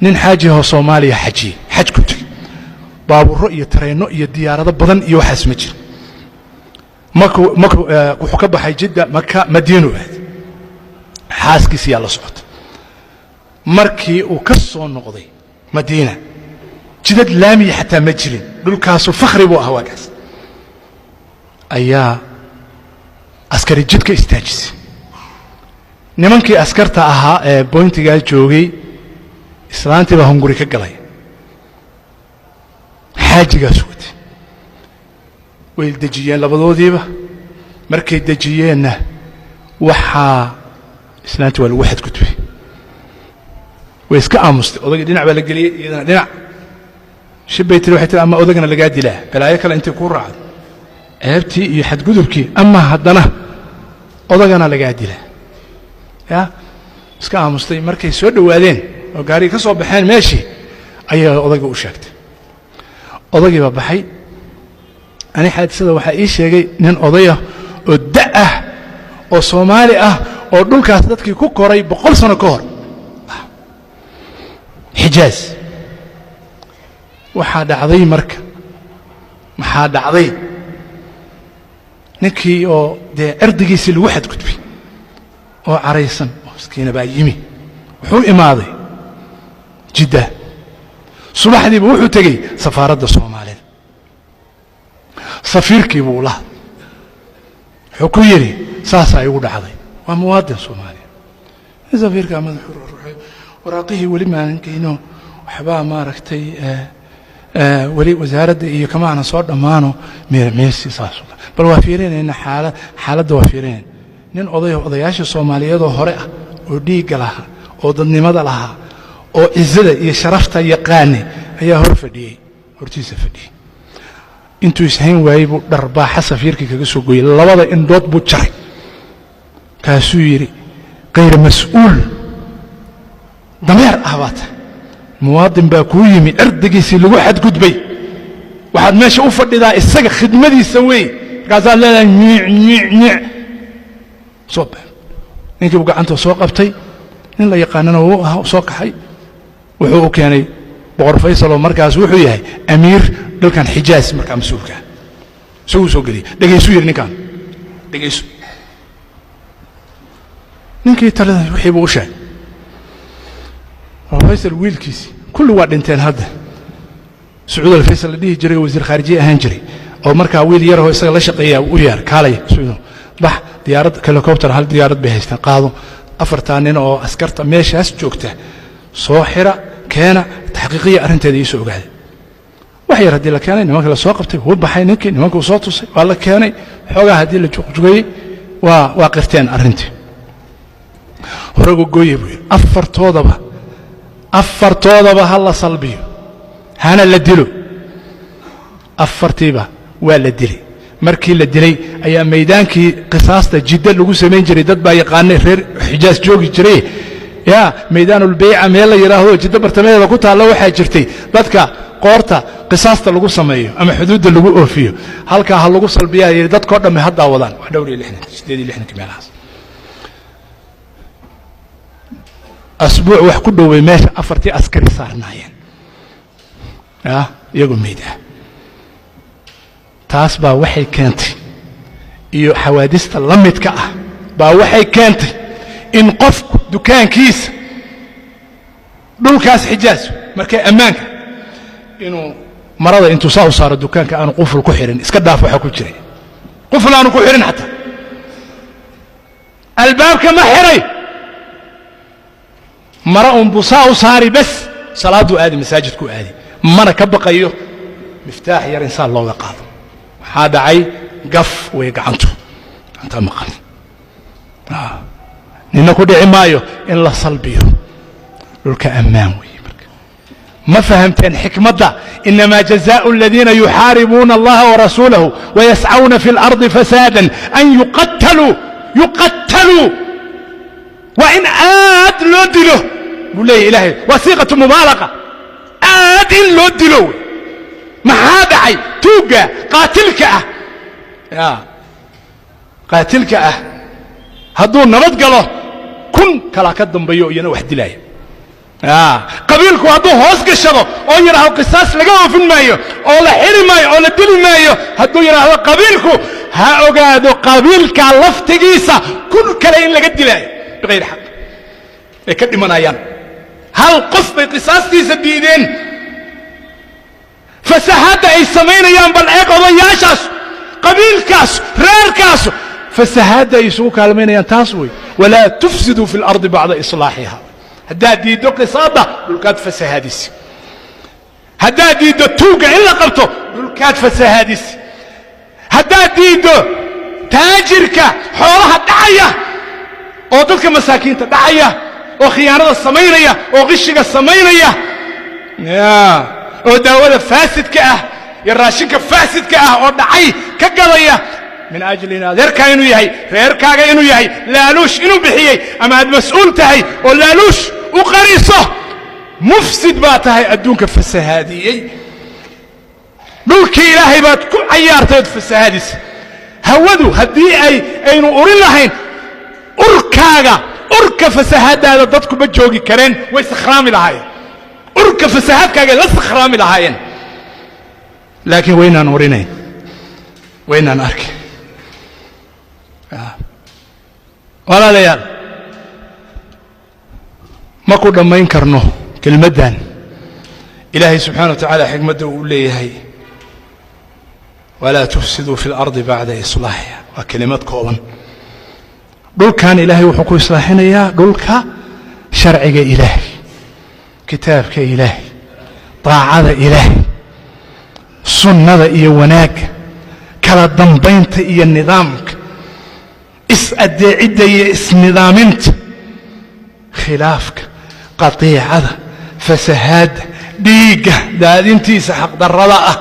nin xaaji oo Soomaaliya xaj ku tagay baabuuro iyo tareenno iyo diyaarado badan iyo waxaas ma jiro wuxuu ka baxay Jidda Makka Madiino xaaskiisa yaa la socota markii uu ka soo noqday Madiina jidad laami xataa ma jirin dhulkaas fakhri buu ahaa waagaas ayaa askari jidka istaajisay nimankii askarta ahaa ee bointiga joogay islaantii baa hunguri ka galay xaajigaas watay way dejiyeen labadoodiiba markay dejiyeenna waxaa islaantii waa lagu xadgudbay way iska aamustay odagii dhinac baa la geliyey iyadana dhinac shibay tiri waxay tiri ama odagana lagaa dilaa balaayo kale intii ku raacday ceebtii iyo xadgudubkii ama haddana odagana lagaa dilaa ya iska aamustay markay soo dhawaadeen oo gaari ka soo baxeen meeshii ayaa odayga u sheegtay odagii baa baxay ani xaadisada waxa ii sheegay nin odaya oo da'ah oo Soomaali ah oo dhulkaas dadkii ku koray 100 sano ka hor Xijaaz waxa dhacday marka maxaa dhacday ninkii oo cirdigiisii lagu xadgudbay oo caraysan oo iskiina baa yimi wuxuu imaaday Jidda subaxdii wuxuu tagay safaaradda Soomaaliya safiirkii buu la wuxuu ku yiri saas ay ugu dhacday waa muwaadin Soomaali safiirka madaxu ruuxay waraaqihii wali maalinkiino waxba ma aragtay wali wasaaradda iyo kama aan soo dhamaano meesii saas bal waa fiirinayna xaaladda waa fiirinayna nin odayaasha Soomaaliyeed oo hore ah oo dhiig lahaa oo dadnimada lahaa oo izada iyo sharafta yaqaani ayaa hortiisa fadhiyay intuu ishayn waayay buu dharbaaxa safiirkii kaga soo gooyay labada indhood buu jaray kaasuu yiri غير مسؤول dameer ahbaata muwaadin baa ku yimi ardigiisii lagu xadgudbay waxaad meesha u fadhidaa isaga khidmadiisa weey gaasaan leeyahay soo ninkii gacanta soo qabtay nin la yaqaanana uu soo kaxay wuxuu u keenay boqor Faysal oo markaas wuxuu yahay amiir dalkan Xijaaz markaa mas'uulka soo galiyay dhageysu yiri ninkan dhageysu ninkii talada wixii buu u sheegay Faysal wiilkiisi kullu waa dhinteen hadda Sacuud al-Faysal dhigi jiray wasiir khaarijiye ahaan jiray oo markaa wiil yar oo isaga la shaqeeyaa u yar kaalay Sacuud bax diyaarad helicopter hal diyaarad bay haystaan qaado afartan nin oo askarta meeshaas joogta soo xira keena taxqiiqiye arinteeda isoo ogaaday wax yar hadii la keenay nimanka la soo qabtay wuu baxay ninkii nimanku soo tusay waa la keenay xogaa hadii la joogay waa qirteen arintii horago gooyay buu afartoodaba hal salbiyo hana la dilo afartiiba waa la dilay markii la dilay ayaa meydaankii qisaasta Jidda lagu sameyn jiray dad baa yaqaanay reer Xijaaz joogi jiray ya meedaanul bay'a meel la yiraahdo Jidda bartamadeeda ku taalo waxa jirtay dadka qoorta qisaasta lagu sameeyo ama xuduudda lagu oofiyo halka ha lagu salbiyaa dadka oo dhamay hadda wadaan wax dhowr iyo 68 meelahaas asbuuc wax ku dhoway meesha afartii askari saarnaayeen iyagu meedaa taas baa waxay keentay iyo xawaadista la midka ah baa waxay keentay in qofku dukaankiisa dhulkaas Xijaaz markay ammaanka inuu marada intuu soo saaro dukaanka aan quful ku xirin iska dhaaf waxa ku jiray quful aan ku xirin hatta albaabka ma xiray mara busaa saari bas salaadu aadi masaajidku aadi mana ka baqayo miftaax yar insaan looga qaado waxa dhacay gaf way gacantu anta maqan nina ku dhici maayo in la salbiyo dhulka ammaan way marka ma fahamteen xikmadda inma jazaa'u alladhina yuharibuna allaha wa rasulahu wa yas'auna fil ardi fasadan an yuqattalu wa in aad lo dilo bulay ilaahay wasiqatu mubalaqa aad in lo dilo ma haadacay tuuga qaatilka hadduu nabad galo kun kala ka dambeeyo iyana wax dilay qabiilku hadduu hoos gashado oo yidhaahdo qisaas laga oofin maayo oo la xiri maayo oo la dili maayo hadduu yidhaahdo qabiilku ha ogaado qabiilka laftigiisa kun kale in laga dilaayo biqayri xaq ay ka dhimanayaan hal qof bay qisaastiisa diideen fasahaadda ay samaynayaan bal eeg odayaashaas qabiilkaas reerkaas fasahaadda ay isugu kaalmaynayaan taas wey walaa tufsiduu fi lardi bacda islaaxiha haddaad diiddo qisaada dhulkaad fasahaadisi haddaad diiddo tuugga in la qabto dhulkaad fasahaadisi haddaad diiddo taajirka xoolaha dhacaya oo dadka masaakiinta dhacaya oo khiyaanada samaynaya oo qishiga samaynaya oo daawada faasidka ah iyo raashinka faasidka ah oo dhacay ka gadaya min ajli in adeerkaa inuu yahay reerkaaga inuu yahay laaluush inuu bixiyey ama aad mas-uul tahay oo laaluush u qariso mufsid baa tahay adduunka fasahaadiyey dhulkii ilaahay baad ku cayaartay ood fasahaadisa hawadu haddii aynu urin lahayn urkaaga urka fasahaadaada dadku ma joogi kareen way sakhraami lahaayeen urka fasahaadkaaga la sakhraami lahaayeen laakiin waynaan urinayn waynaan arkin walaalayaal ma ku dhammayn karno kelmaddan ilaahay subxaana wa tacaala xikmadda uu leeyahay walaa tufsiduu fi اlardi bacda islaaxiha waa kelimad kooban dhulkan ilaahay wuxuu ku islaaxinayaa dhulka sharciga ilaahay kitaabka ilaahay daacada ilaahay sunnada iyo wanaagga kala dambaynta iyo nidaamka is-adeecidda iyo isnidaaminta khilaafka qatiicada fasahaadda dhiigga daadintiisa xaqdarrada ah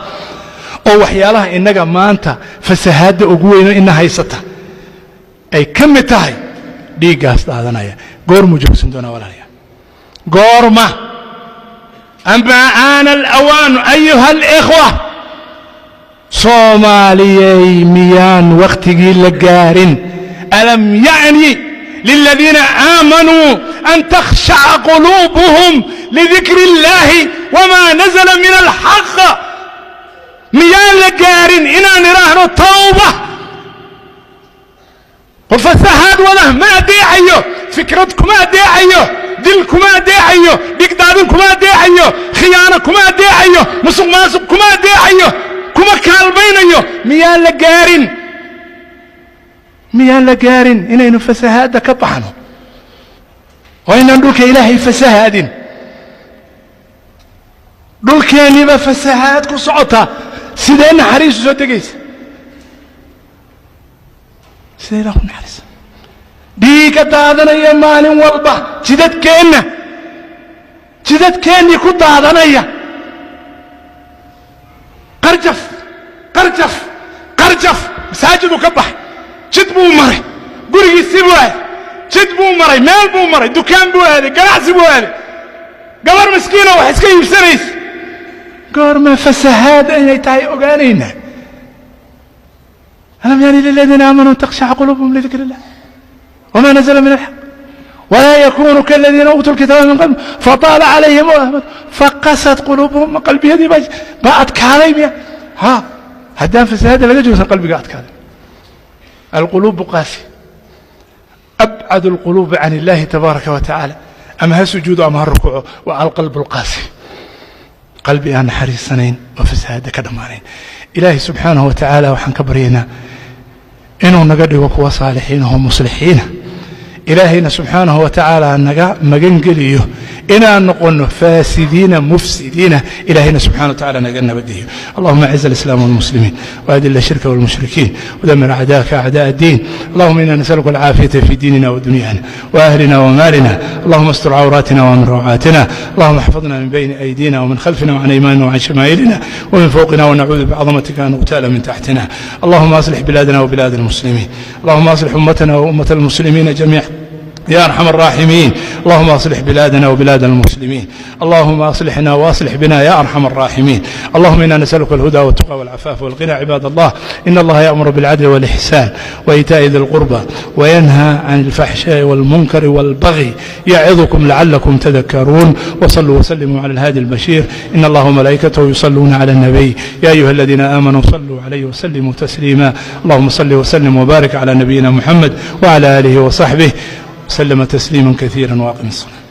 oo waxyaalaha innaga maanta fasahaadda ugu weyno ina haysata ay ka mid tahay dhiiggaas daadanaya goormuu joogsan doonaa walaalayaal goorma ama aana alawaanu ayuha alikhwa soomaaliyey miyaan wakhtigii la gaarin alam ya'ni liladiina aamanuu an takhshaca quluubuhum lidikri اllahi wama nazla min alxaq miyaan la gaarin inaan idhaahno tawba qof fasahaad wada ma adeecayo fikrad kuma adeecayo dil kuma adeecayo dhigdaadin kuma adeecayo khiyaano kuma adeecayo musuq maasuq kuma adeecayo kuma kaalmaynayo miyaan la gaarin inaynu fasahaadda ka baxno oo inaan dhulka ilaahay fasahaadin dhulkeenniba fasahaad ku socotaa sidee naxariisu soo degaysa sidee ilaah ku naxariisa dhiigga daadanaya maalin walba jidadkeennii ku daadanaya qarjaf masaajiduu ka baxay jid buu maray gurigiisii buu aaday jid buu maray meel buu maray dukaan buu aaday ganacsi buu aaday gabar miskiina wax iska iibsanaysa goorma fasahaad inay tahay ogaanaynaa alam yani liladiina aamanuu an takhshaca quluubuhum lidikri illah wama nazla min alxaq walaa yakunuu kaladiina uutuu lkitaaba min qabl fataala calayhim amad faqasat quluubuhum qalbiyadii baa adkaaday miya haddaan fasahaadda laga joogsan qalbiga adkaaday alquluubu qaasi abcad alquluubi can illahi tabaaraka wa tacaala ama ha sujuudo ama ha rukuuco waa alqalbu alqaasi qalbi aan naxariisanayn oo fasahaadda ka dhammaanayn ilaahay subxaanahu wa tacaala waxaan ka baryaynaa inuu naga dhigo kuwa saalixiina oo muslixiina ilaahayna subxaanahu wa tacaala naga magan geliyo inaan noqono faasidiina mufsidiina ilaahayna subxana wa tacaala naga nabadgeeyo allahuma aciz alislaam walmuslimiin waadil ashirka walmushrikiin ودمر أعداءك أعداء الدين اللهم إنا نسألك العافية في ديننا ودنيانا وأهلنا ومالنا اللهم استر عوراتنا ومن روعاتنا اللهم احفظنا من بين أيدينا ومن خلفنا وعن أيماننا وعن شمائلنا ومن فوقنا ونعوذ بعظمتك أن نغتال من تحتنا اللهم أصلح بلادنا وبلاد المسلمين اللهم أصلح أمتنا وأمة المسلمين جميعا يا أرحم الراحمين. اللهم أصلح بلادنا وبلاد المسلمين، اللهم أصلحنا وأصلح بنا يا أرحم الراحمين. اللهم إنا نسألك الهدى والتقى والعفاف والغنى. عباد الله، إن الله يأمر بالعدل والإحسان وإيتاء ذي القربى وينهى عن الفحشاء والمنكر والبغي يعظكم لعلكم تذكرون. وصلوا وسلموا على الهادي البشير. إن الله وملائكته يصلون على النبي يا أيها الذين آمنوا صلوا عليه وسلموا تسليما. اللهم صل وسلم وبارك على نبينا محمد وعلى آله وصحبه وسلم تسليما كثيرا. وأقم الصلاة.